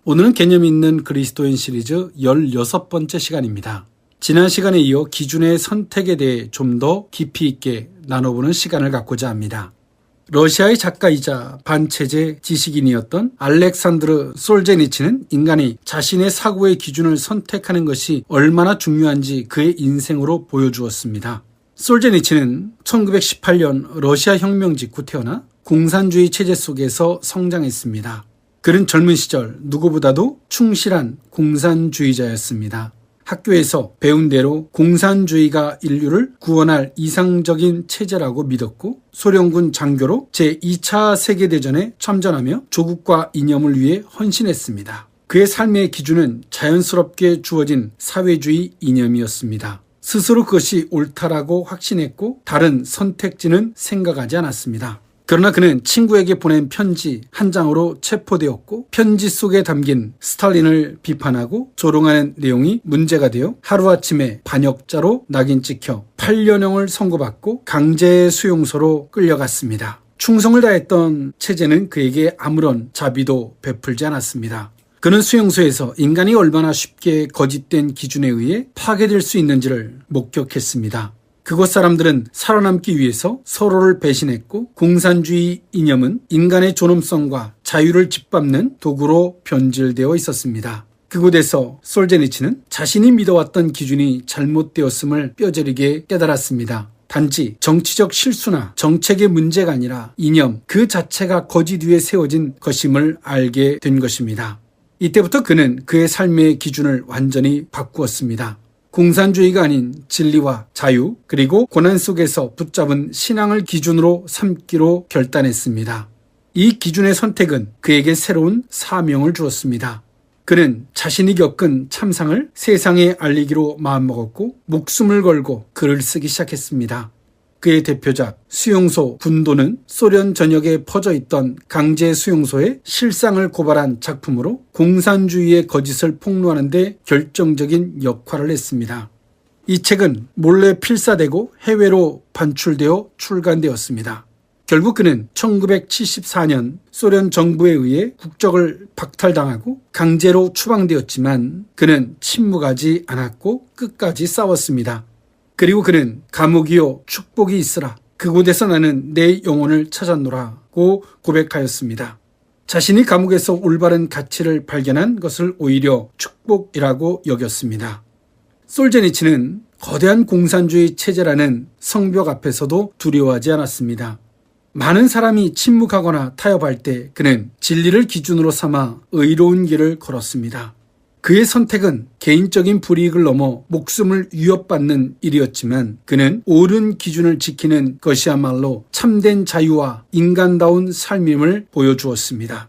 오늘은 개념 있는 그리스도인 시리즈 16번째 시간입니다. 지난 시간에 이어 기준의 선택에 대해 좀 더 깊이 있게 나눠보는 시간을 갖고자 합니다. 러시아의 작가이자 반체제 지식인이었던 알렉산드르 솔제니치는 인간이 자신의 사고의 기준을 선택하는 것이 얼마나 중요한지 그의 인생으로 보여주었습니다. 솔제니치는 1918년 러시아 혁명 직후 태어나 공산주의 체제 속에서 성장했습니다. 그는 젊은 시절 누구보다도 충실한 공산주의자였습니다. 학교에서 배운 대로 공산주의가 인류를 구원할 이상적인 체제라고 믿었고 소련군 장교로 제2차 세계대전에 참전하며 조국과 이념을 위해 헌신했습니다. 그의 삶의 기준은 자연스럽게 주어진 사회주의 이념이었습니다. 스스로 그것이 옳다라고 확신했고 다른 선택지는 생각하지 않았습니다. 그러나 그는 친구에게 보낸 편지 한 장으로 체포되었고 편지 속에 담긴 스탈린을 비판하고 조롱하는 내용이 문제가 되어 하루아침에 반역자로 낙인 찍혀 8년형을 선고받고 강제 수용소로 끌려갔습니다. 충성을 다했던 체제는 그에게 아무런 자비도 베풀지 않았습니다. 그는 수용소에서 인간이 얼마나 쉽게 거짓된 기준에 의해 파괴될 수 있는지를 목격했습니다. 그곳 사람들은 살아남기 위해서 서로를 배신했고 공산주의 이념은 인간의 존엄성과 자유를 짓밟는 도구로 변질되어 있었습니다. 그곳에서 솔제니치는 자신이 믿어왔던 기준이 잘못되었음을 뼈저리게 깨달았습니다. 단지 정치적 실수나 정책의 문제가 아니라 이념 그 자체가 거짓 위에 세워진 것임을 알게 된 것입니다. 이때부터 그는 그의 삶의 기준을 완전히 바꾸었습니다. 공산주의가 아닌 진리와 자유 그리고 고난 속에서 붙잡은 신앙을 기준으로 삼기로 결단했습니다. 이 기준의 선택은 그에게 새로운 사명을 주었습니다. 그는 자신이 겪은 참상을 세상에 알리기로 마음먹었고 목숨을 걸고 글을 쓰기 시작했습니다. 그의 대표작 수용소 군도는 소련 전역에 퍼져있던 강제 수용소의 실상을 고발한 작품으로 공산주의의 거짓을 폭로하는 데 결정적인 역할을 했습니다. 이 책은 몰래 필사되고 해외로 반출되어 출간되었습니다. 결국 그는 1974년 소련 정부에 의해 국적을 박탈당하고 강제로 추방되었지만 그는 침묵하지 않았고 끝까지 싸웠습니다. 그리고 그는 감옥이요 축복이 있으라 그곳에서 나는 내 영혼을 찾았노라고 고백하였습니다. 자신이 감옥에서 올바른 가치를 발견한 것을 오히려 축복이라고 여겼습니다. 솔제니치는 거대한 공산주의 체제라는 성벽 앞에서도 두려워하지 않았습니다. 많은 사람이 침묵하거나 타협할 때 그는 진리를 기준으로 삼아 의로운 길을 걸었습니다. 그의 선택은 개인적인 불이익을 넘어 목숨을 위협받는 일이었지만 그는 옳은 기준을 지키는 것이야말로 참된 자유와 인간다운 삶임을 보여주었습니다.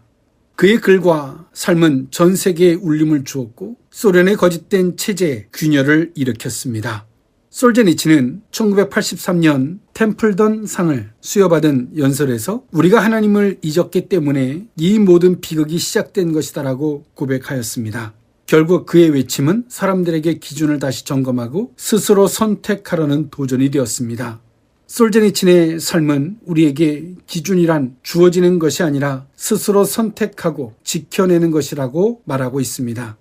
그의 글과 삶은 전 세계에 울림을 주었고 소련의 거짓된 체제에 균열을 일으켰습니다. 솔제니치는 1983년 템플던 상을 수여받은 연설에서 우리가 하나님을 잊었기 때문에 이 모든 비극이 시작된 것이다라고 고백하였습니다. 결국 그의 외침은 사람들에게 기준을 다시 점검하고 스스로 선택하려는 도전이 되었습니다. 솔제니친의 삶은 우리에게 기준이란 주어지는 것이 아니라 스스로 선택하고 지켜내는 것이라고 말하고 있습니다.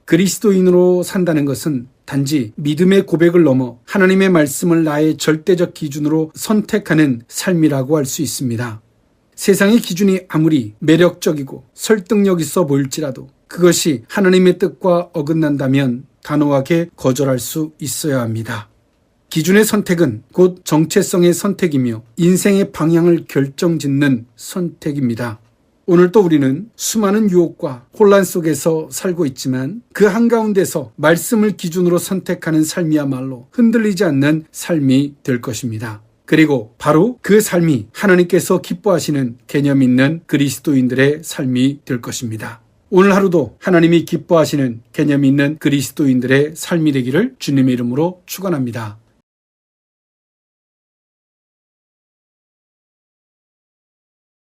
그리스도인으로 산다는 것은 단지 믿음의 고백을 넘어 하나님의 말씀을 나의 절대적 기준으로 선택하는 삶이라고 할 수 있습니다. 세상의 기준이 아무리 매력적이고 설득력 있어 보일지라도 그것이 하나님의 뜻과 어긋난다면 단호하게 거절할 수 있어야 합니다. 기준의 선택은 곧 정체성의 선택이며 인생의 방향을 결정짓는 선택입니다. 오늘도 우리는 수많은 유혹과 혼란 속에서 살고 있지만 그 한가운데서 말씀을 기준으로 선택하는 삶이야말로 흔들리지 않는 삶이 될 것입니다. 그리고 바로 그 삶이 하나님께서 기뻐하시는 개념 있는 그리스도인들의 삶이 될 것입니다. 오늘 하루도 하나님이 기뻐하시는 개념 있는 그리스도인들의 삶이 되기를 주님의 이름으로 축원합니다.